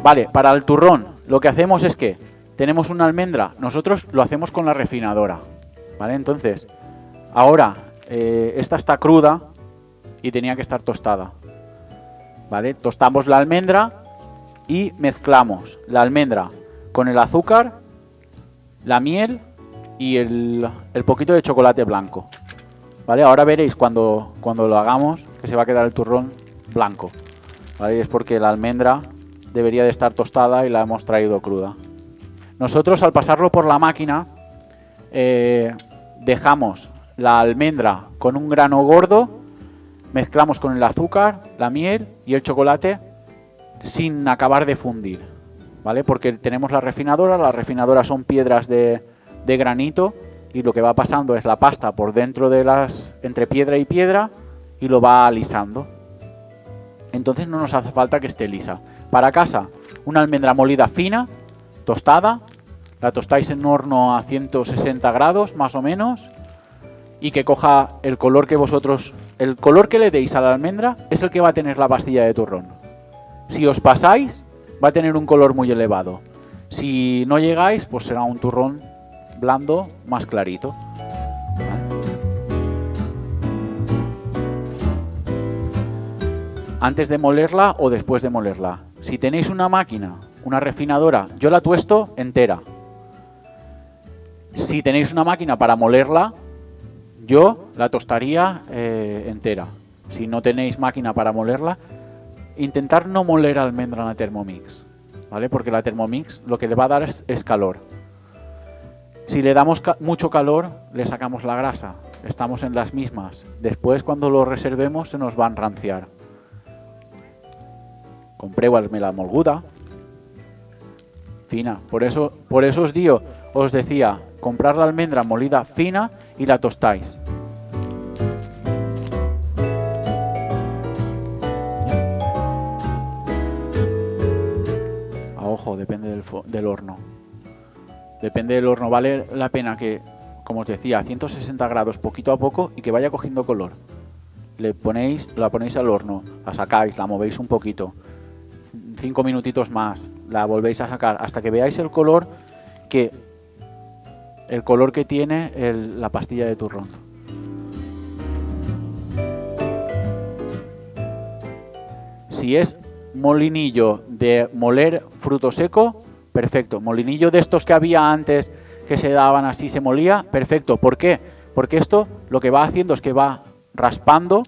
Vale, para el turrón lo que hacemos es que tenemos una almendra, nosotros lo hacemos con la refinadora, ¿vale? Entonces, ahora esta está cruda y tenía que estar tostada, ¿vale? Tostamos la almendra y mezclamos la almendra con el azúcar, la miel y el poquito de chocolate blanco, ¿vale? Ahora veréis cuando lo hagamos que se va a quedar el turrón blanco, ¿vale? Es porque la almendra debería de estar tostada y la hemos traído cruda. Nosotros al pasarlo por la máquina dejamos la almendra con un grano gordo, mezclamos con el azúcar, la miel y el chocolate sin acabar de fundir, ¿vale? Porque tenemos la refinadora, las refinadoras son piedras de granito y lo que va pasando es la pasta por dentro de entre piedra y piedra y lo va alisando. Entonces no nos hace falta que esté lisa. Para casa, una almendra molida fina, tostada, la tostáis en un horno a 160 grados más o menos y que coja el color que vosotros, el color que le deis a la almendra es el que va a tener la pastilla de turrón. Si os pasáis, va a tener un color muy elevado. Si no llegáis, pues será un turrón blando más clarito. Antes de molerla o después de molerla. Si tenéis una máquina, una refinadora, yo la tuesto entera. Si tenéis una máquina para molerla, yo la tostaría entera. Si no tenéis máquina para molerla, intentar no moler almendra en la Thermomix, ¿vale? Porque la Thermomix lo que le va a dar es calor. Si le damos mucho calor, le sacamos la grasa. Estamos en las mismas. Después, cuando lo reservemos, se nos va a enranciar. Compréualme la molguda fina. Por eso os decía, comprar la almendra molida fina y la tostáis. A ojo, depende del horno. Depende del horno. Vale la pena que, como os decía, a 160 grados poquito a poco y que vaya cogiendo color. La ponéis al horno, la sacáis, la movéis un poquito. 5 minutitos más, la volvéis a sacar hasta que veáis el color que tiene la pastilla de turrón. Si es molinillo de moler fruto seco, perfecto. Molinillo de estos que había antes que se daban así, se molía, perfecto. ¿Por qué? Porque esto lo que va haciendo es que va raspando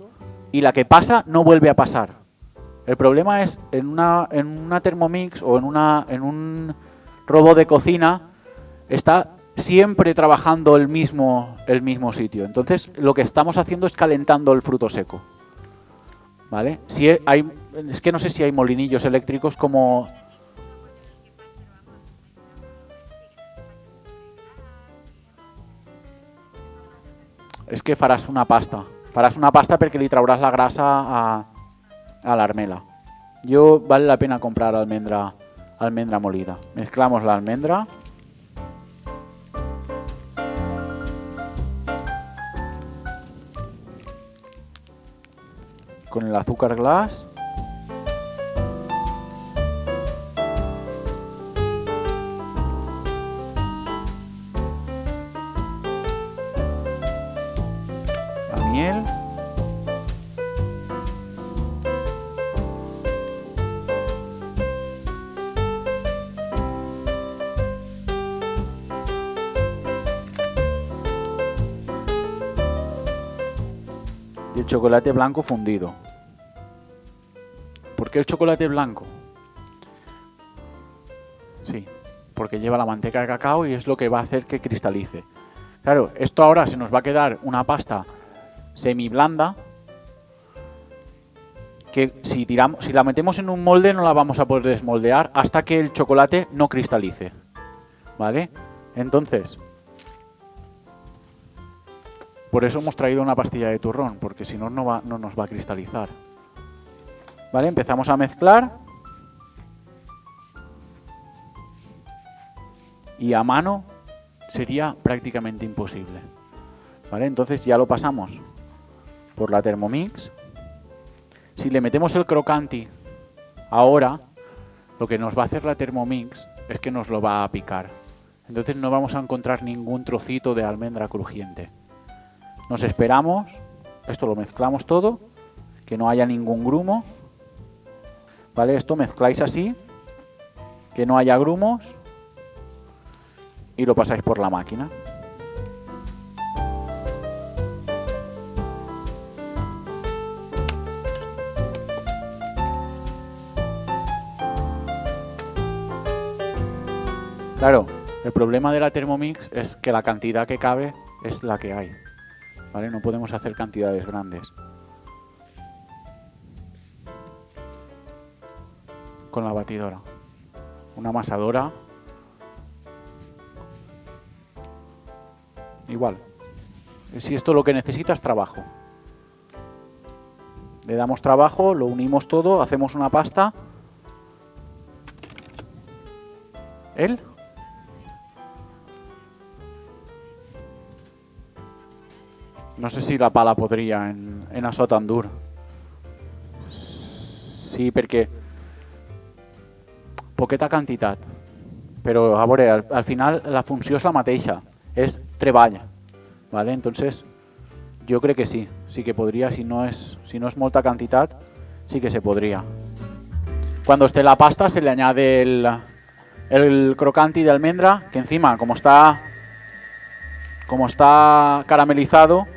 y la que pasa no vuelve a pasar. El problema es en una Thermomix o en un robot de cocina está siempre trabajando el mismo sitio. Entonces lo que estamos haciendo es calentando el fruto seco, ¿vale? Es que no sé si hay molinillos eléctricos como... És que faràs una pasta. Faràs una pasta perquè li trauràs la grasa a l'armela. Vale la pena comprar almendra molida. Mezclamos la almendra. Con el azúcar glass. La miel. Y el chocolate blanco fundido. ¿Por qué el chocolate blanco? Sí, porque lleva la manteca de cacao y es lo que va a hacer que cristalice. Claro, esto ahora se nos va a quedar una pasta semi blanda que si la metemos en un molde no la vamos a poder desmoldear hasta que el chocolate no cristalice, ¿vale? Entonces, por eso hemos traído una pastilla de turrón, porque si no, no nos va a cristalizar. ¿Vale? Empezamos a mezclar. Y a mano sería prácticamente imposible. ¿Vale? Entonces ya lo pasamos por la Thermomix. Si le metemos el crocanti ahora, lo que nos va a hacer la Thermomix es que nos lo va a picar. Entonces no vamos a encontrar ningún trocito de almendra crujiente. Nos esperamos, esto lo mezclamos todo, que no haya ningún grumo. ¿Vale? Esto mezcláis así, que no haya grumos, y lo pasáis por la máquina. Claro, el problema de la Thermomix es que la cantidad que cabe es la que hay, ¿vale? No podemos hacer cantidades grandes. Con la batidora. Una amasadora. Igual. Si esto lo que necesita es trabajo. Le damos trabajo, lo unimos todo, hacemos una pasta. ¿Él? No sé si la pala podría en això tan dur. Sí, perquè poqueta quantitat. Però, a veure, al final la funció és la mateixa. És treball. ¿Vale? Entonces, yo creo que sí. Sí que podría, si no es molta cantidad, sí que se podría. Cuando esté la pasta se le añade el crocanti de almendra, que encima, como está caramelizado,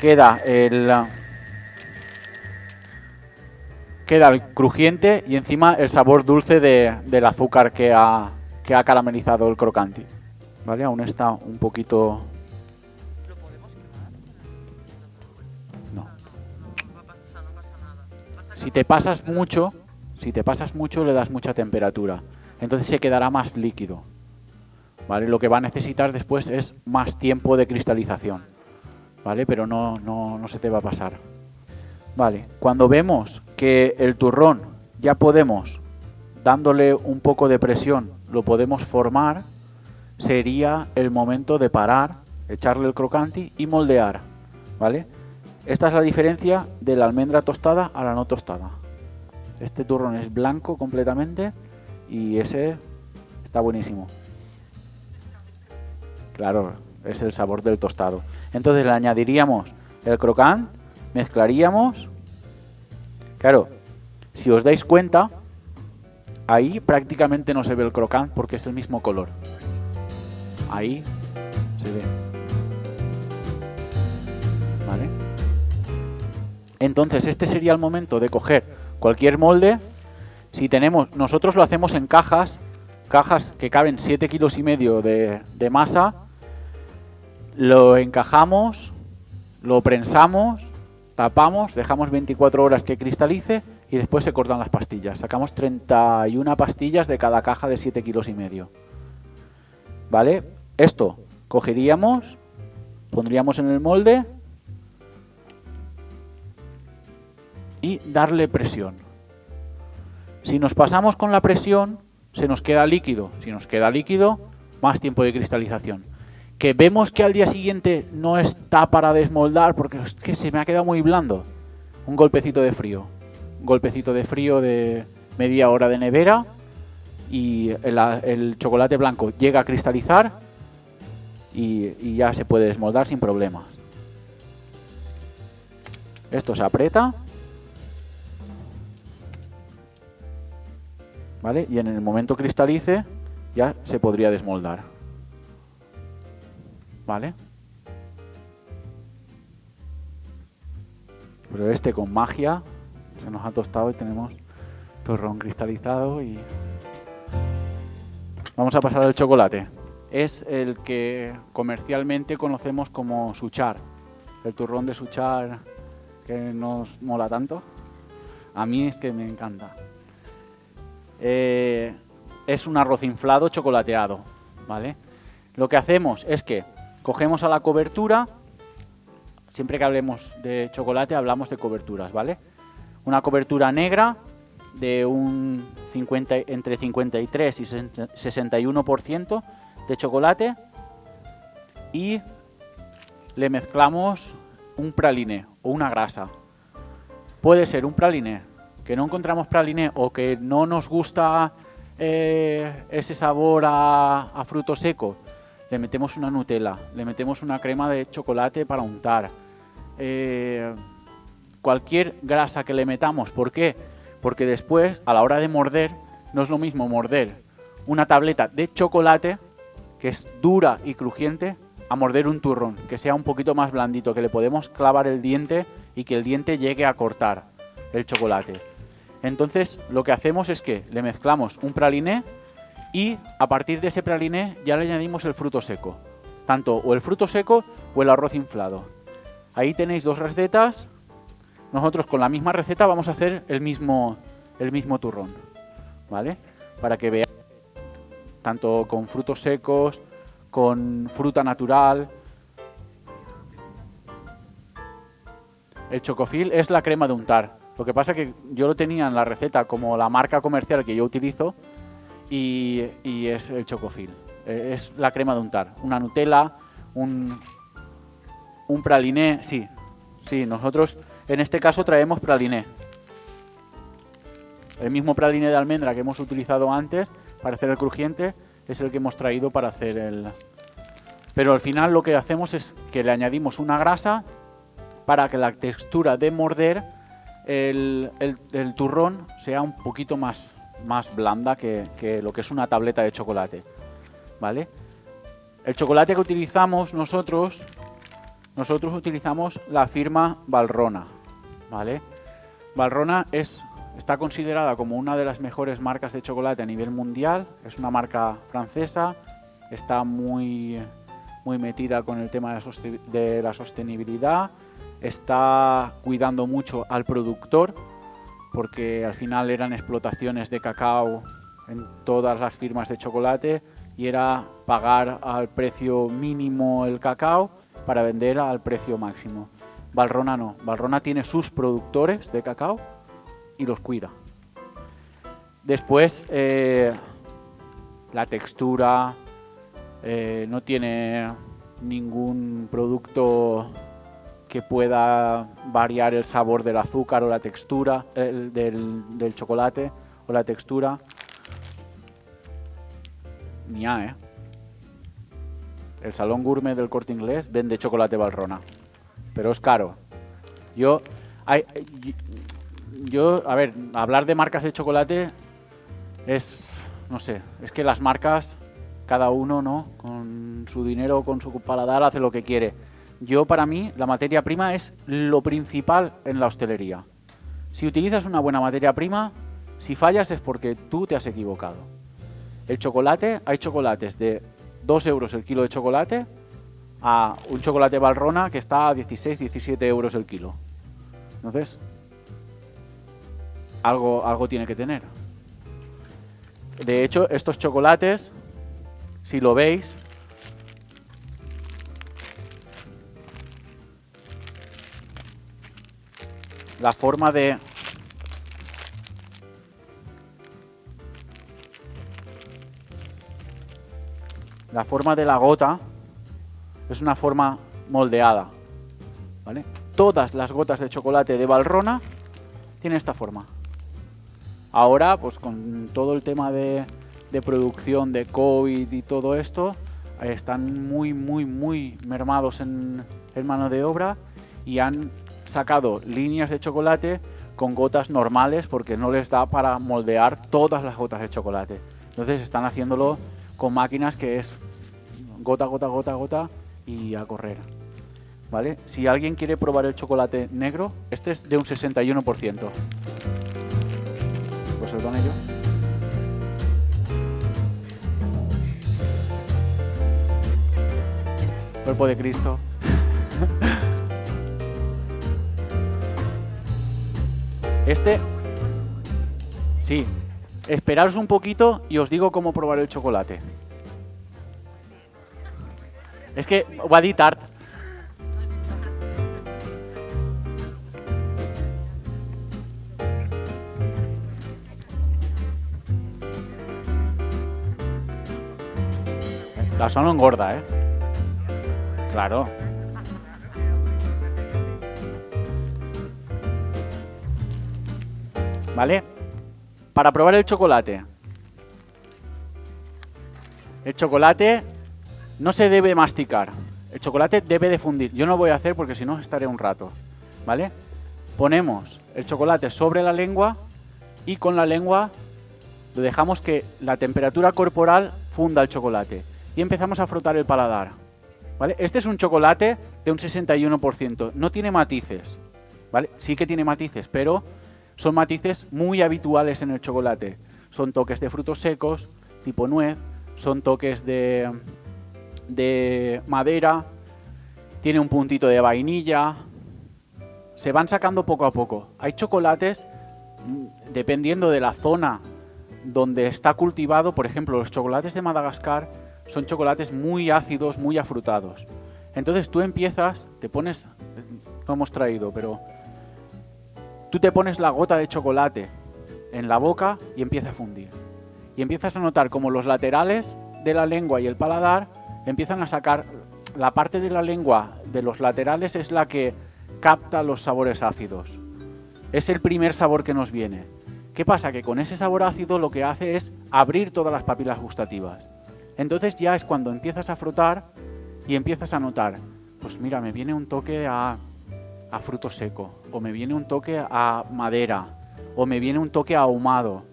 queda el crujiente y encima el sabor dulce del azúcar que ha caramelizado el crocanti. ¿Vale? Aún está un poquito... ¿Lo podemos quemar? No. No pasa nada. Si te pasas mucho, le das mucha temperatura. Entonces se quedará más líquido. ¿Vale? Lo que va a necesitar después es más tiempo de cristalización. ¿Vale? Pero no se te va a pasar. Vale. Cuando vemos que el turrón ya podemos, dándole un poco de presión, lo podemos formar, sería el momento de parar, echarle el crocanti y moldear. ¿Vale? Esta es la diferencia de la almendra tostada a la no tostada. Este turrón es blanco completamente y ese está buenísimo. Claro, es el sabor del tostado. Entonces le añadiríamos el crocant, mezclaríamos. Claro, si os dais cuenta, ahí prácticamente no se ve el crocant porque es el mismo color. Ahí se ve. ¿Vale? Entonces este sería el momento de coger cualquier molde. Si tenemos, nosotros lo hacemos en cajas que caben 7,5 kilos de masa. Lo encajamos, lo prensamos, tapamos, dejamos 24 horas que cristalice y después se cortan las pastillas. Sacamos 31 pastillas de cada caja de 7,5 kilos. ¿Vale? Esto cogeríamos, pondríamos en el molde y darle presión. Si nos pasamos con la presión, se nos queda líquido. Si nos queda líquido, más tiempo de cristalización. Que vemos que al día siguiente no está para desmoldar porque es que se me ha quedado muy blando. Un golpecito de frío. Un golpecito de frío de media hora de nevera y el chocolate blanco llega a cristalizar y ya se puede desmoldar sin problemas. Esto se aprieta. ¿Vale? Y en el momento cristalice ya se podría desmoldar. ¿Vale? Pero este con magia se nos ha tostado y tenemos turrón cristalizado y... Vamos a pasar al chocolate. Es el que comercialmente conocemos como Suchar. El turrón de Suchar que nos mola tanto. A mí es que me encanta. Es un arroz inflado chocolateado, ¿vale? Lo que hacemos es que cogemos a la cobertura, siempre que hablemos de chocolate hablamos de coberturas, ¿vale? Una cobertura negra de un entre 53 y 61% de chocolate y le mezclamos un praliné o una grasa. Puede ser un praliné que no encontramos praliné o que no nos gusta ese sabor a fruto seco, le metemos una Nutella, le metemos una crema de chocolate para untar. Cualquier grasa que le metamos. ¿Por qué? Porque después, a la hora de morder, no es lo mismo morder una tableta de chocolate, que es dura y crujiente, a morder un turrón, que sea un poquito más blandito, que le podemos clavar el diente y que el diente llegue a cortar el chocolate. Entonces, lo que hacemos es que le mezclamos un praliné y a partir de ese praliné ya le añadimos el fruto seco. Tanto o el fruto seco o el arroz inflado. Ahí tenéis dos recetas. Nosotros con la misma receta vamos a hacer el mismo turrón, ¿vale? Para que veáis, tanto con frutos secos, con fruta natural. El chocofil es la crema de untar. Lo que pasa es que yo lo tenía en la receta como la marca comercial que yo utilizo y es el chocofil. Es la crema de untar. Una Nutella, un praliné, sí, nosotros en este caso traemos praliné. El mismo praliné de almendra que hemos utilizado antes para hacer el crujiente es el que hemos traído para hacer el... Pero al final lo que hacemos es que le añadimos una grasa para que la textura de morder el turrón sea un poquito más blanda que lo que es una tableta de chocolate, ¿vale? El chocolate que utilizamos nosotros utilizamos la firma Valrhona, ¿vale? Valrhona está considerada como una de las mejores marcas de chocolate a nivel mundial. Es una marca francesa, está muy metida con el tema de la sostenibilidad, está cuidando mucho al productor, porque al final eran explotaciones de cacao en todas las firmas de chocolate y era pagar al precio mínimo el cacao para vender al precio máximo. Valrhona no, Valrhona tiene sus productores de cacao y los cuida. Después la textura, no tiene ningún producto que pueda variar el sabor del azúcar o la textura del chocolate o la textura. Ni a, El Salón Gourmet del Corte Inglés vende chocolate Valrhona, pero es caro. A ver, hablar de marcas de chocolate es, no sé, es que las marcas, cada uno, ¿no? Con su dinero, con su paladar, hace lo que quiere. Para mí, la materia prima es lo principal en la hostelería. Si utilizas una buena materia prima, si fallas es porque tú te has equivocado. El chocolate, hay chocolates de 2 euros el kilo de chocolate a un chocolate Valrhona que está a 16, 17 euros el kilo. Entonces, algo tiene que tener. De hecho, estos chocolates, si lo veis, la forma de... La forma de la gota es una forma moldeada, ¿vale? Todas las gotas de chocolate de Valrhona tienen esta forma. Ahora, pues con todo el tema de producción de COVID y todo esto, están muy mermados en mano de obra y han sacado líneas de chocolate con gotas normales porque no les da para moldear todas las gotas de chocolate. Entonces están haciéndolo con máquinas que es gota y a correr, ¿vale? Si alguien quiere probar el chocolate negro, este es de un 61%. Pues os doy yo. Cuerpo de Cristo. Sí. Esperaros un poquito y os digo cómo probar el chocolate. Es que va a dir tard. La son no engorda, ¿eh? Claro. ¿Vale? Para probar el chocolate. El chocolate no se debe masticar. El chocolate debe de fundir. Yo no lo voy a hacer porque si no estaré un rato. ¿Vale? Ponemos el chocolate sobre la lengua y con la lengua lo dejamos que la temperatura corporal funda el chocolate. Y empezamos a frotar el paladar. ¿Vale? Este es un chocolate de un 61%. No tiene matices. ¿Vale? Sí que tiene matices, pero son matices muy habituales en el chocolate. Son toques de frutos secos, tipo nuez, son toques de madera, tiene un puntito de vainilla. Se van sacando poco a poco. Hay chocolates, dependiendo de la zona donde está cultivado, por ejemplo, los chocolates de Madagascar son chocolates muy ácidos, muy afrutados. Entonces tú empiezas, te pones, no hemos traído, pero tú te pones la gota de chocolate en la boca y empieza a fundir. Y empiezas a notar como los laterales de la lengua y el paladar empiezan a sacar, la parte de la lengua de los laterales es la que capta los sabores ácidos. Es el primer sabor que nos viene. ¿Qué pasa? Que con ese sabor ácido lo que hace es abrir todas las papilas gustativas. Entonces ya es cuando empiezas a frotar y empiezas a notar, pues mira, me viene un toque a fruto seco, o me viene un toque a madera, o me viene un toque a ahumado.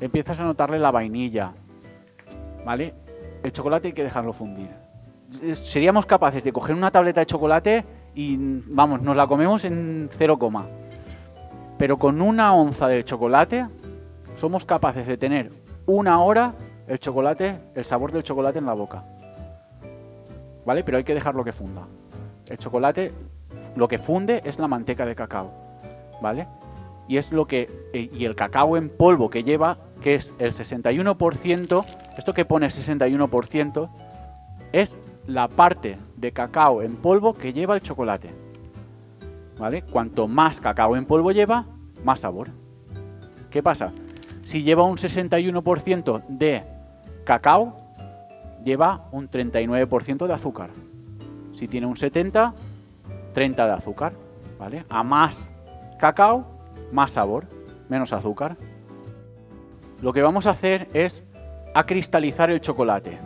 Empiezas a notarle la vainilla, ¿vale? El chocolate hay que dejarlo fundir. Seríamos capaces de coger una tableta de chocolate y, vamos, nos la comemos en 0, pero con 1 onza de chocolate somos capaces de tener 1 hora el chocolate, el sabor del chocolate en la boca, ¿vale? Pero hay que dejarlo que funda. El chocolate, lo que funde es la manteca de cacao, ¿vale? Y es lo que, y el cacao en polvo que lleva, que es el 61%, esto que pone 61%, es la parte de cacao en polvo que lleva el chocolate, ¿vale? Cuanto más cacao en polvo lleva, más sabor. ¿Qué pasa? Si lleva un 61% de cacao, lleva un 39% de azúcar. Si tiene un 70, 30 de azúcar, ¿vale? A más cacao, más sabor, menos azúcar. Lo que vamos a hacer es acristalizar el chocolate.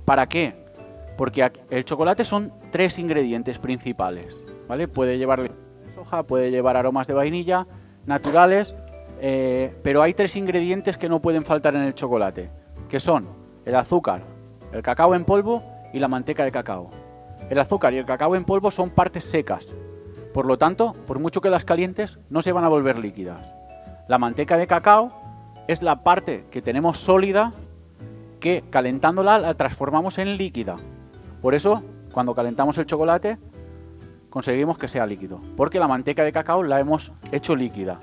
¿Para qué? Porque el chocolate son 3 ingredientes principales, ¿vale? Puede llevar soja, puede llevar aromas de vainilla, naturales, pero hay 3 ingredientes que no pueden faltar en el chocolate, que son el azúcar, el cacao en polvo y la manteca de cacao. El azúcar y el cacao en polvo son partes secas, por lo tanto, por mucho que las calientes, no se van a volver líquidas. La manteca de cacao es la parte que tenemos sólida, que calentándola la transformamos en líquida. Por eso, cuando calentamos el chocolate, conseguimos que sea líquido, porque la manteca de cacao la hemos hecho líquida.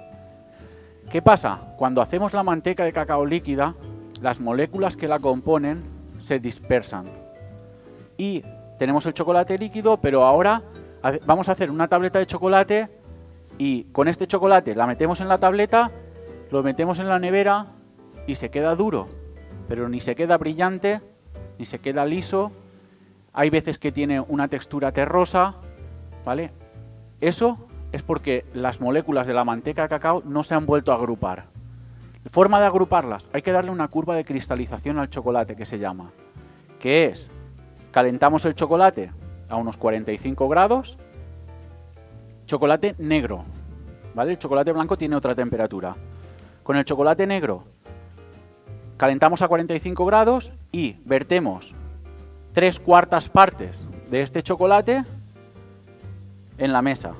¿Qué pasa? Cuando hacemos la manteca de cacao líquida, las moléculas que la componen se dispersan. Y tenemos el chocolate líquido, pero ahora vamos a hacer una tableta de chocolate y con este chocolate la metemos en la tableta, lo metemos en la nevera y se queda duro, pero ni se queda brillante, ni se queda liso. Hay veces que tiene una textura terrosa, ¿vale? Eso es porque las moléculas de la manteca de cacao no se han vuelto a agrupar. Forma de agruparlas, hay que darle una curva de cristalización al chocolate que se llama, que es, calentamos el chocolate a unos 45 grados, chocolate negro, ¿vale? El chocolate blanco tiene otra temperatura. Con el chocolate negro calentamos a 45 grados y vertemos 3/4 partes de este chocolate en la mesa.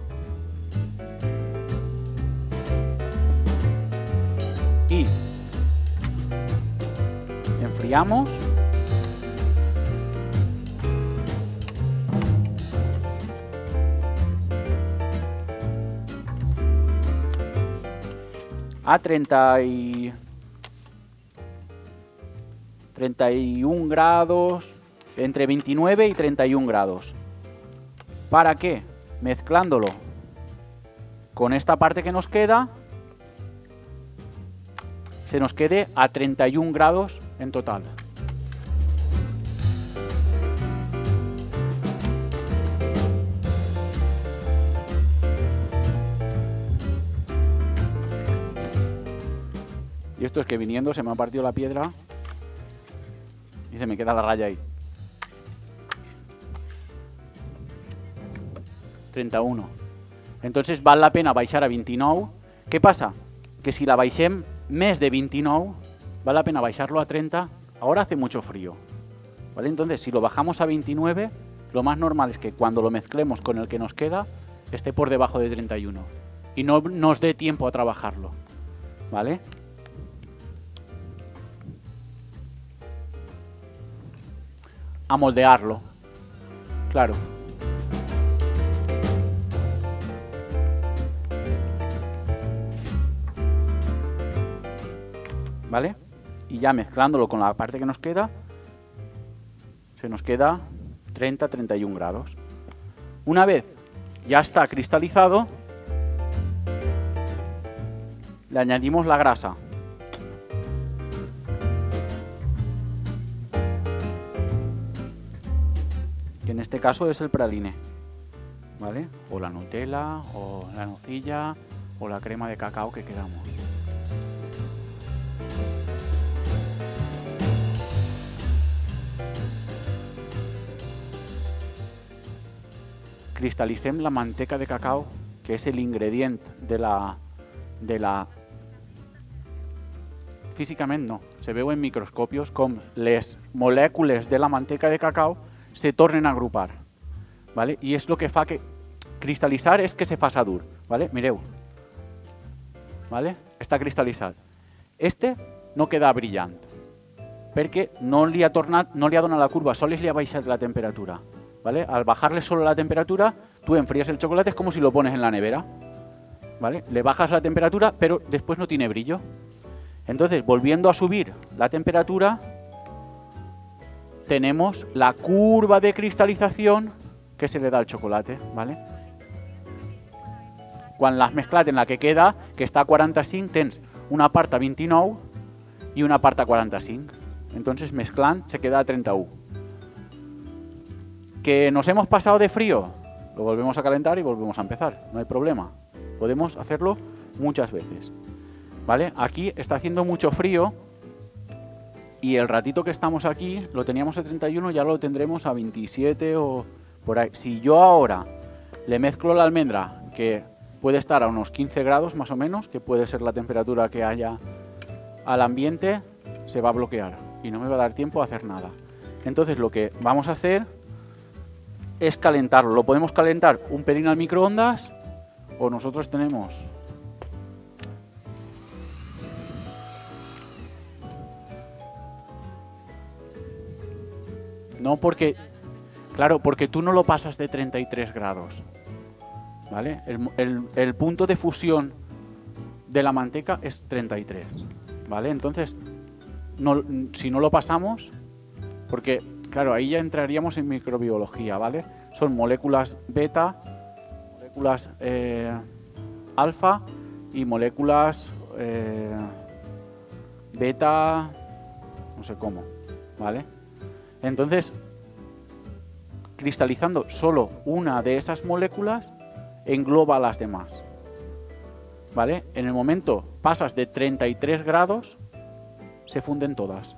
Y enfriamos. A 31 grados, entre 29 y 31 grados. ¿Para qué? Mezclándolo con esta parte que nos queda, se nos quede a 31 grados en total. esto es que viniendo se me ha partido la piedra y se me queda la raya ahí. 31. Entonces val la pena baixar a 29. Què passa? Que si la baixem més de 29, vale la pena baixarlo a 30. Ahora hace mucho frío, ¿vale? Entonces, si lo bajamos a 29, lo más normal es que cuando lo mezclemos con el que nos queda, esté por debajo de 31 y no nos dé tiempo a trabajarlo, ¿vale? A moldearlo, claro. ¿Vale? Y ya mezclándolo con la parte que nos queda, se nos queda 30-31 grados. Una vez ya está cristalizado, le añadimos la grasa. Que en este caso es el praline, ¿vale? O la Nutella, o la nocilla, o la crema de cacao que queramos. Cristalitzem la manteca de cacao, que és l'ingredient de la... Físicament no, se veu en microscopios com les molècules de la manteca de cacao se tornen a agrupar, ¿vale? I és el que fa que cristal·litzar és que se faça dur, ¿vale? Mireu, ¿vale? Està cristal·litzat. Este no queda brillant, perquè no li ha donat la curva, sols li ha baixat la temperatura. ¿Vale? Al bajarle solo la temperatura, tú enfrías el chocolate, es como si lo pones en la nevera, ¿vale? Le bajas la temperatura, pero después no tiene brillo. Entonces, volviendo a subir la temperatura, tenemos la curva de cristalización que se le da al chocolate, ¿vale? Quan l'has mezclat en la que queda, que està a 45, tens una part a 29 y una part a 45. Entonces, mezclant, se queda a 31. ¿Que nos hemos pasado de frío? Lo volvemos a calentar y volvemos a empezar, no hay problema. Podemos hacerlo muchas veces, ¿vale? Aquí está haciendo mucho frío y el ratito que estamos aquí lo teníamos a 31, ya lo tendremos a 27 o por ahí. Si yo ahora le mezclo la almendra, que puede estar a unos 15 grados más o menos, que puede ser la temperatura que haya al ambiente, se va a bloquear y no me va a dar tiempo a hacer nada. Entonces lo que vamos a hacer es calentarlo. Lo podemos calentar un pelín al microondas o nosotros tenemos no, porque claro, porque tú no lo pasas de 33 grados, ¿vale? El punto de fusión de la manteca es 33, ¿vale? Entonces si no lo pasamos, porque claro, ahí ya entraríamos en microbiología, ¿vale? Son moléculas beta, moléculas alfa y moléculas beta, no sé cómo, ¿vale? Entonces, cristalizando solo una de esas moléculas, engloba a las demás, ¿vale? En el momento pasas de 33 grados, se funden todas.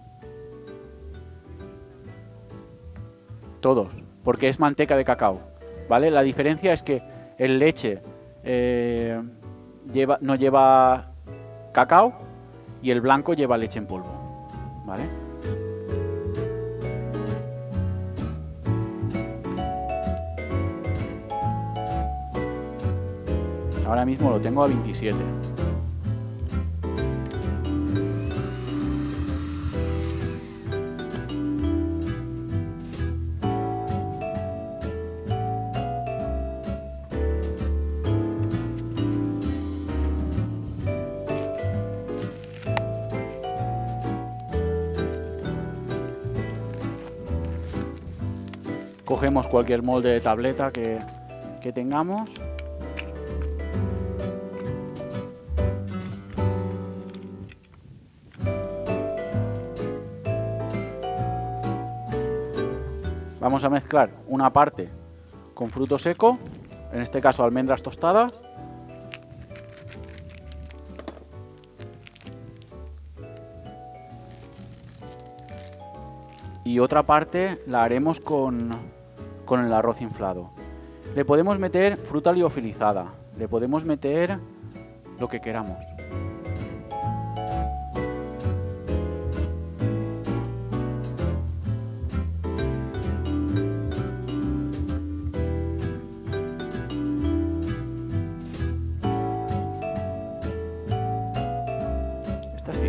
Todos, porque es manteca de cacao, ¿vale? La diferencia es que el leche no lleva cacao y el blanco lleva leche en polvo, ¿vale? Ahora mismo lo tengo a 27. Cogemos cualquier molde de tableta que tengamos. Vamos a mezclar una parte con fruto seco, en este caso almendras tostadas. y otra parte la haremos con el arroz inflado. Le podemos meter fruta liofilizada, le podemos meter lo que queramos. Esta sí.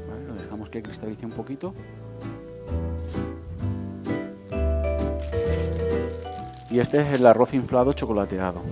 Vale, lo dejamos que cristalice un poquito. Y este es el arroz inflado chocolateado.